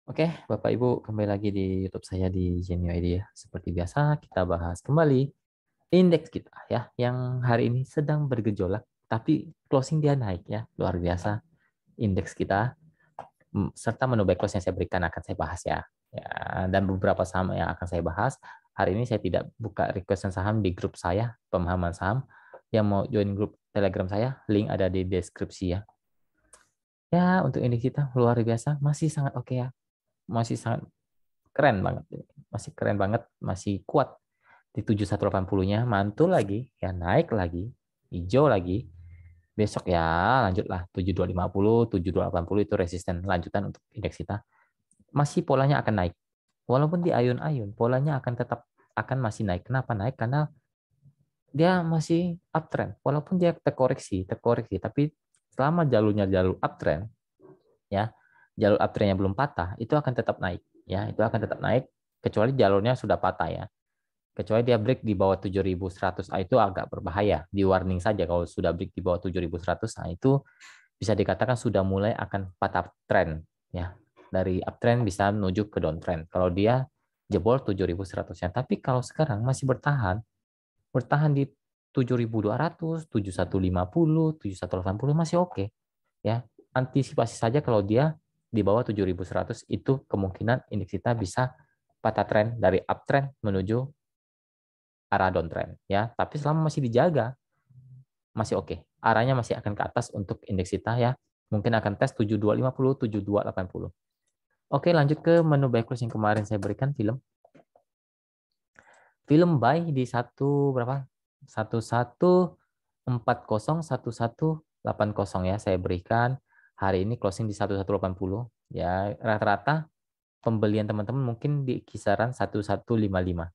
Oke, Bapak Ibu, kembali lagi di YouTube saya di Genio Idea. Seperti biasa, kita bahas kembali indeks kita ya, yang hari ini sedang bergejolak, tapi closing dia naik ya, luar biasa. Indeks kita serta menu back close yang saya berikan akan saya bahas ya. Ya, dan beberapa saham yang akan saya bahas. Hari ini saya tidak buka requestan saham di grup saya, pemahaman saham. Yang mau join grup Telegram saya, link ada di deskripsi ya. Ya, untuk indeks kita luar biasa, masih sangat oke ya. Masih sangat keren banget, masih keren banget, masih kuat di 7180-nya, mantul lagi ya, naik lagi, hijau lagi. Besok ya lanjutlah 7250, 7280 itu resisten lanjutan untuk indeks kita. Masih polanya akan naik. Walaupun di ayun-ayun, polanya akan tetap akan masih naik. Kenapa naik? Karena dia masih uptrend. Walaupun dia terkoreksi, tapi selama jalurnya jalur uptrend ya, jalur uptrendnya belum patah, itu akan tetap naik ya, itu akan tetap naik kecuali jalurnya sudah patah ya. Kecuali dia break di bawah 7100, itu agak berbahaya. Di warning saja kalau sudah break di bawah 7100, nah itu bisa dikatakan sudah mulai akan patah trend ya. Dari uptrend bisa menuju ke downtrend. Kalau dia jebol 7100-nya. Tapi kalau sekarang masih bertahan di 7200, 7150, 7180 masih oke ya. Antisipasi saja kalau dia di bawah 7100, itu kemungkinan indeks kita bisa patah trend dari uptrend menuju arah downtrend ya. Tapi selama masih dijaga, masih oke. Arahnya masih akan ke atas untuk indeks kita ya. Mungkin akan tes 7250, 7280. Oke, lanjut ke menu buy close yang kemarin saya berikan film. Film buy di satu berapa? 1140, 1180 ya saya berikan. Hari ini closing di 1180 ya. Rata-rata pembelian teman-teman mungkin di kisaran 1155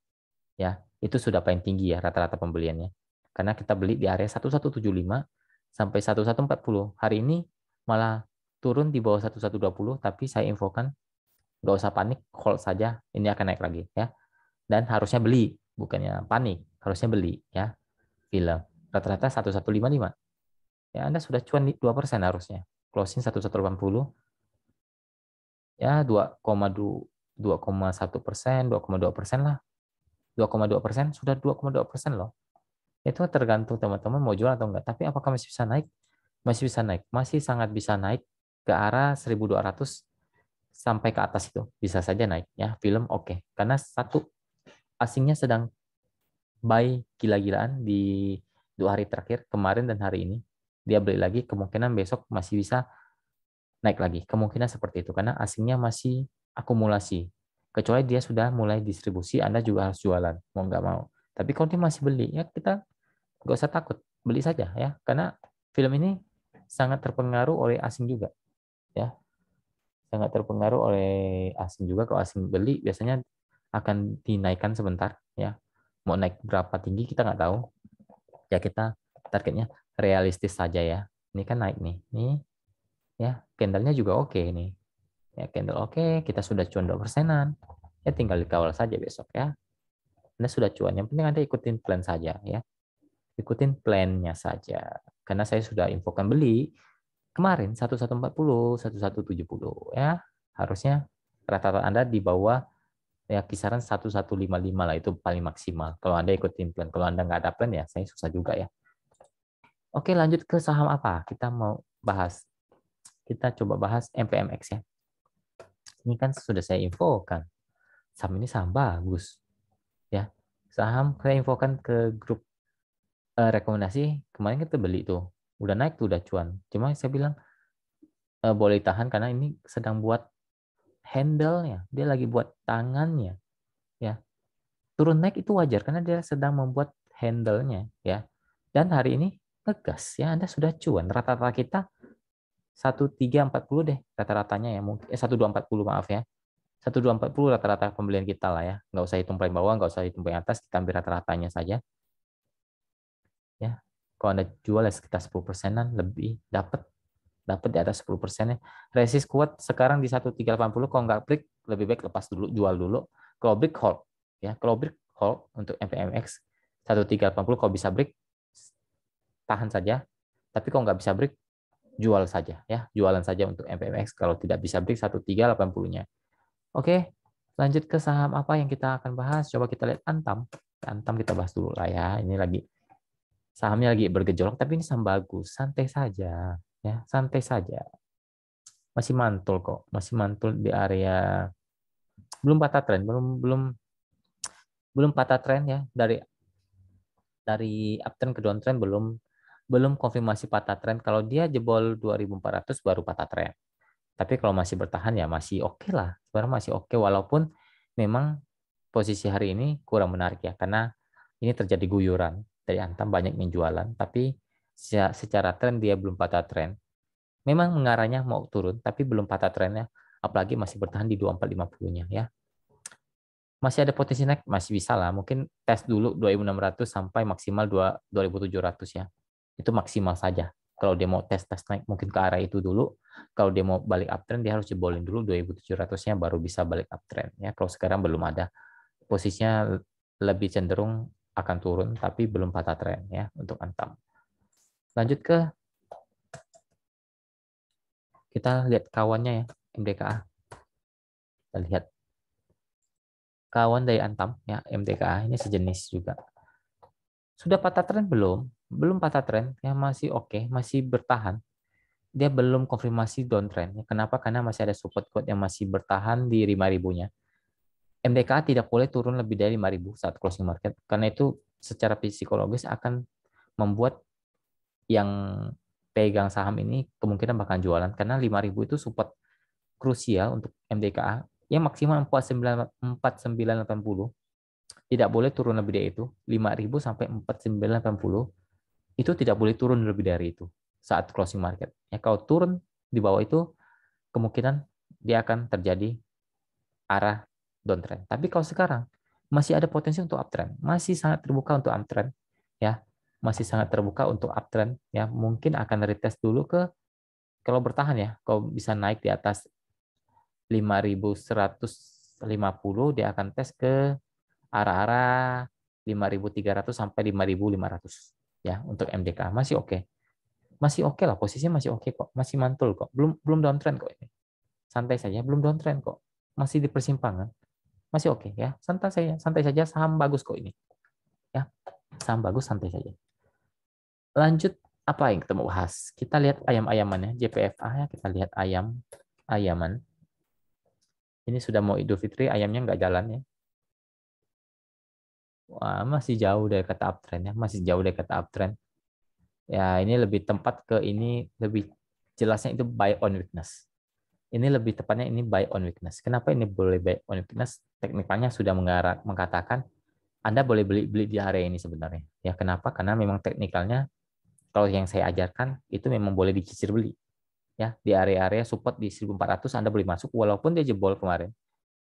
ya. Itu sudah paling tinggi ya rata-rata pembeliannya. Karena kita beli di area 1175 sampai 1140. Hari ini malah turun di bawah 1120, tapi saya infokan nggak usah panik, hold saja, ini akan naik lagi ya. Dan harusnya beli, bukannya panik, harusnya beli ya. Film rata-rata 1155 ya, Anda sudah cuan di 2% harusnya. Closing 1180 ya, 2,1%, 2,2% lah. 2,2% sudah 2,2% loh. Itu tergantung teman-teman mau jual atau enggak. Tapi apakah masih bisa naik? Masih bisa naik. Masih sangat bisa naik ke arah 1200 sampai ke atas itu. Bisa saja naik ya. Film oke. Karena satu, asingnya sedang buy gila-gilaan di 2 hari terakhir, kemarin dan hari ini. Dia beli lagi, kemungkinan besok masih bisa naik lagi. Kemungkinan seperti itu. Karena asingnya masih akumulasi. Kecuali dia sudah mulai distribusi, Anda juga harus jualan. Mau nggak mau. Tapi kalau dia masih beli, ya kita nggak usah takut, beli saja ya, karena film ini sangat terpengaruh oleh asing juga ya, sangat terpengaruh oleh asing juga. Kalau asing beli biasanya akan dinaikkan sebentar ya, mau naik berapa tinggi kita nggak tahu ya. Kita targetnya realistis saja ya. Ini kan naik nih ya, candlenya juga oke nih ya, candle oke, kita sudah cuan 2%-an ya, tinggal dikawal saja besok ya. Anda sudah cuan, yang penting Anda ikutin plan saja ya, ikutin plannya saja. Karena saya sudah infokan beli kemarin 1140, 1170 ya. Harusnya rata-rata Anda di bawah ya kisaran 1155 lah, itu paling maksimal. Kalau Anda ikutin plan. Kalau Anda nggak ada plan ya saya susah juga ya. Oke, lanjut ke saham apa? Kita mau bahas. Kita coba bahas MPMX ya. Ini kan sudah saya infokan. Saham ini saham bagus ya. Saham saya infokan ke grup rekomendasi, kemarin kita beli tuh. Udah naik tuh, udah cuan. Cuma saya bilang boleh tahan karena ini sedang buat handle-nya. Dia lagi buat tangannya ya. Turun naik itu wajar karena dia sedang membuat handle-nya ya. Dan hari ini ngegas ya, Anda sudah cuan. Rata-rata kita 1340 deh rata-ratanya ya, mungkin 1240 maaf ya. 1240 rata-rata pembelian kita lah ya. Nggak usah hitung paling bawah, nggak usah hitung paling atas, kita ambil rata-ratanya saja ya. Kalau Anda jual ya sekitar 10%-an lebih, dapat di atas 10%-nya. Resist kuat sekarang di 1380. Kalau nggak break, lebih baik lepas dulu, jual dulu. Kalau break, hold ya. Kalau break, hold untuk MPMX 1380. Kalau bisa break, tahan saja. Tapi kalau nggak bisa break, jual saja ya. Jualan saja untuk MPMX kalau tidak bisa break 1380-nya. Oke, lanjut ke saham apa yang kita akan bahas. Coba kita lihat Antam. Antam kita bahas dulu lah ya. Ini lagi sahamnya lagi bergejolak, tapi ini saham bagus. Santai saja, ya, santai saja. Masih mantul kok, masih mantul di area belum patah tren, belum belum belum patah tren ya dari uptrend ke downtrend belum belum konfirmasi patah tren. Kalau dia jebol 2400 baru patah tren. Tapi kalau masih bertahan ya masih oke lah. Sebenarnya masih oke walaupun memang posisi hari ini kurang menarik ya karena ini terjadi guyuran dari Antam banyak yang jualan tapi secara tren dia belum patah tren. Memang mengarahnya mau turun tapi belum patah trennya apalagi masih bertahan di 2450-nya ya. Masih ada potensi naik, masih bisa lah. Mungkin tes dulu 2600 sampai maksimal 2700 ya. Itu maksimal saja. Kalau dia mau tes naik mungkin ke arah itu dulu. Kalau dia mau balik uptrend dia harus jebolin dulu 2700-nya baru bisa balik uptrend ya. Kalau sekarang belum ada. Posisinya lebih cenderung akan turun tapi belum patah tren ya untuk Antam. Lanjut ke kita lihat kawannya ya, MDKA. Kita lihat kawan dari Antam ya, MDKA ini sejenis juga. Sudah patah tren belum? Belum patah tren, ya masih oke, masih bertahan. Dia belum konfirmasi downtrend. Kenapa? Karena masih ada support quote yang masih bertahan di 5.000-nya. MDKA tidak boleh turun lebih dari 5.000 saat closing market, karena itu secara psikologis akan membuat yang pegang saham ini kemungkinan bakal jualan, karena 5.000 itu support krusial untuk MDKA, yang maksimal 4980. Tidak boleh turun lebih dari itu. 5.000 sampai 4980 itu tidak boleh turun lebih dari itu saat closing market. Ya, kalau turun di bawah itu kemungkinan dia akan terjadi arah downtrend. Tapi kalau sekarang masih ada potensi untuk uptrend, masih sangat terbuka untuk uptrend, ya, masih sangat terbuka untuk uptrend, ya, mungkin akan retest dulu ke kalau bertahan ya, kalau bisa naik di atas 5.150 dia akan tes ke arah-arah 5.300 sampai 5.500 ya untuk MDK masih oke. Masih oke lah, posisinya masih oke kok, masih mantul kok, belum belum downtrend kok ini, santai saja, belum downtrend kok, masih di persimpangan, masih oke ya, santai saja, saham bagus kok ini, ya, saham bagus, santai saja. Lanjut apa yang kita mau bahas? Kita lihat ayam-ayamannya, JPFA ya, kita lihat ayaman. Ini sudah mau Idul Fitri, ayamnya nggak jalan ya. Wah, masih jauh dari kata uptrend ya, masih jauh dari kata uptrend. Ya, ini lebih tempat ke ini lebih jelasnya itu buy on weakness. Ini lebih tepatnya ini buy on weakness. Kenapa ini boleh buy on weakness? Teknikalnya sudah mengatakan Anda boleh beli di area ini sebenarnya. Ya, kenapa? Karena memang teknikalnya kalau yang saya ajarkan itu memang boleh dicicil beli. Ya, di area-area support di 1.400 Anda boleh masuk walaupun dia jebol kemarin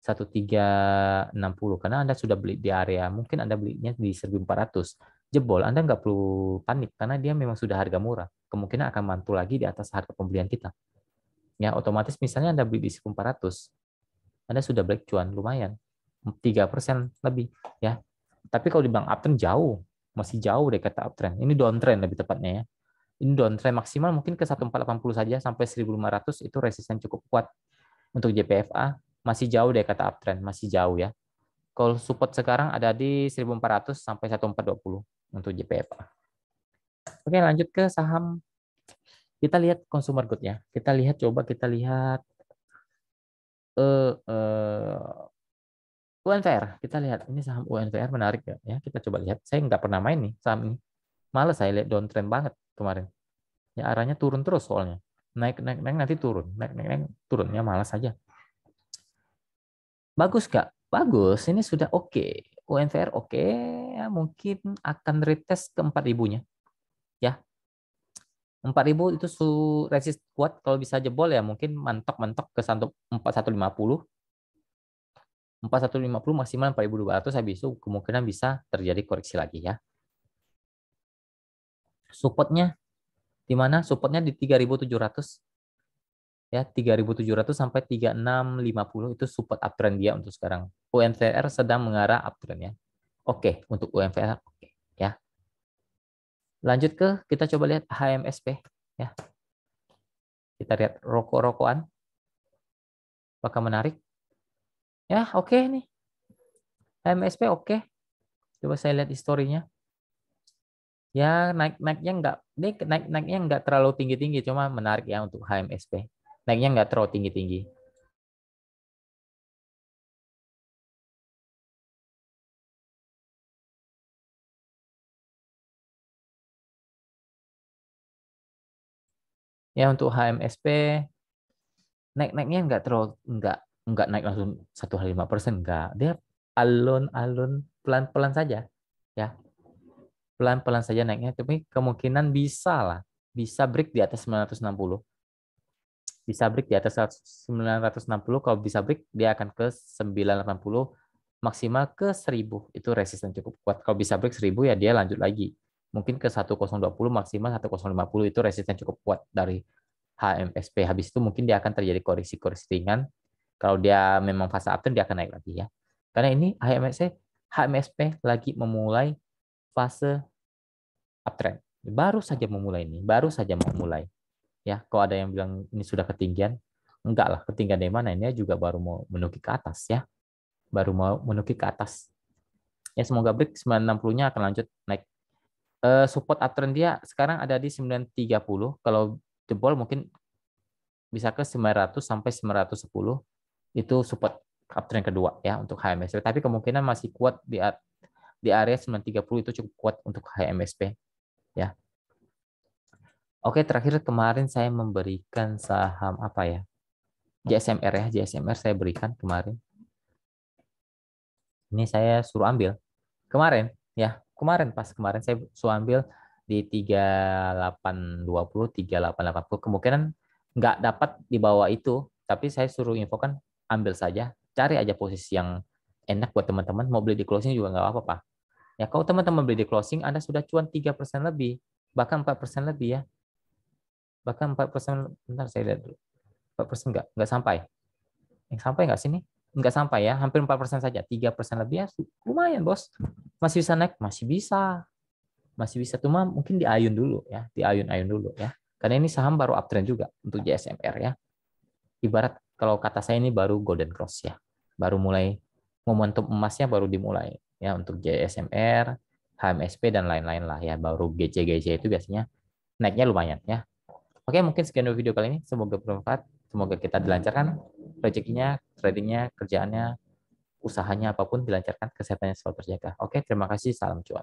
1.360 karena Anda sudah beli di area mungkin Anda belinya di 1.400 jebol Anda nggak perlu panik karena dia memang sudah harga murah kemungkinan akan mantul lagi di atas harga pembelian kita ya otomatis misalnya Anda beli di 1.400 Anda sudah break cuan lumayan 3% lebih ya tapi kalau dibilang uptrend jauh masih jauh deh kata uptrend ini downtrend lebih tepatnya ya ini downtrend maksimal mungkin ke 1.480 saja sampai 1.500 itu resisten cukup kuat untuk JPFA masih jauh deh kata uptrend, masih jauh ya. Kalau support sekarang ada di 1.400 sampai 1.420 untuk JPFA. Oke, lanjut ke saham. Kita lihat consumer good ya. Kita lihat UNVR. Kita lihat ini saham UNVR menarik ya. Ya, kita coba lihat. Saya nggak pernah main nih saham ini. Males saya lihat downtrend banget kemarin. Ya arahnya turun terus soalnya. Naik naik naik nanti turun, naik turunnya malas saja. Bagus nggak? Bagus, ini sudah oke. UNVR oke, ya mungkin akan retest ke 4.000-nya. Ya, 4.000 itu resist kuat, kalau bisa jebol ya mungkin mentok-mentok ke 4.150. 4.150 maksimal 4.200 habis itu kemungkinan bisa terjadi koreksi lagi ya. Supportnya di mana? Supportnya di 3.700 ya 3.700 sampai 3.650 itu support uptrend dia untuk sekarang. UNVR sedang mengarah uptrend ya. Oke, untuk UNVR oke ya. Lanjut ke kita coba lihat HMSP ya. Kita lihat rokok-rokokan apakah menarik? Ya, oke nih. HMSP oke. Coba saya lihat historinya. Ya, naiknya nggak, ini naiknya nggak terlalu tinggi-tinggi, cuma menarik ya untuk HMSP. Naiknya nggak terlalu tinggi-tinggi. Ya, untuk HMSP naiknya nggak naik langsung 1,5%, nggak. Dia alun-alun pelan-pelan saja. Ya, pelan-pelan saja naiknya, tapi kemungkinan bisa lah. Bisa break di atas 960. Bisa break di atas 960. Kalau bisa break, dia akan ke 980, maksimal ke 1000. Itu resisten cukup kuat. Kalau bisa break 1000 ya dia lanjut lagi. Mungkin ke 1020, maksimal 1050, itu resisten cukup kuat dari HMSP. Habis itu mungkin dia akan terjadi koreksi-koreksi ringan. Kalau dia memang fase uptrend, dia akan naik lagi ya. Karena ini HMSP lagi memulai fase uptrend. Baru saja memulai ini, baru saja memulai. Ya, kalau ada yang bilang ini sudah ketinggian, enggak lah, ketinggian dari mana? Ini juga baru mau menuju ke atas ya, baru mau menuju ke atas. Ya, semoga break 960-nya akan lanjut naik. Support uptrend dia sekarang ada di 930. Kalau jebol mungkin bisa ke 900 sampai 910. Itu support uptrend kedua ya untuk HMSP. Tapi kemungkinan masih kuat di area 930, itu cukup kuat untuk HMSP ya. Oke, terakhir kemarin saya memberikan saham apa ya? JSMR ya, JSMR saya berikan kemarin. Ini saya suruh ambil kemarin ya, kemarin saya suruh ambil di 3820, 3880. Kemungkinan nggak dapat di bawah itu, tapi saya suruh infokan ambil saja, cari aja posisi yang enak buat teman-teman. Mau beli di closing juga nggak apa-apa. Ya, kalau teman-teman beli di closing, Anda sudah cuan 3% lebih, bahkan 4% lebih ya. Bahkan 4%, bentar saya lihat dulu. 4% nggak sampai. Sampai nggak sini? Nggak sampai ya, hampir 4% saja. 3% lebih ya, lumayan bos. Masih bisa naik? Masih bisa. Masih bisa, cuma mungkin diayun dulu ya. Diayun-ayun dulu ya. Karena ini saham baru uptrend juga untuk JSMR ya. Ibarat kalau kata saya ini baru golden cross ya. Baru mulai, momentum emasnya baru dimulai ya untuk JSMR, HMSP, dan lain-lain lah ya. Baru GC-GC itu biasanya naiknya lumayan ya. Oke, mungkin sekian dulu video kali ini. Semoga bermanfaat. Semoga kita dilancarkan rezekinya, tradingnya, kerjaannya, usahanya, apapun dilancarkan, kesehatannya selalu terjaga. Oke, terima kasih. Salam cuan.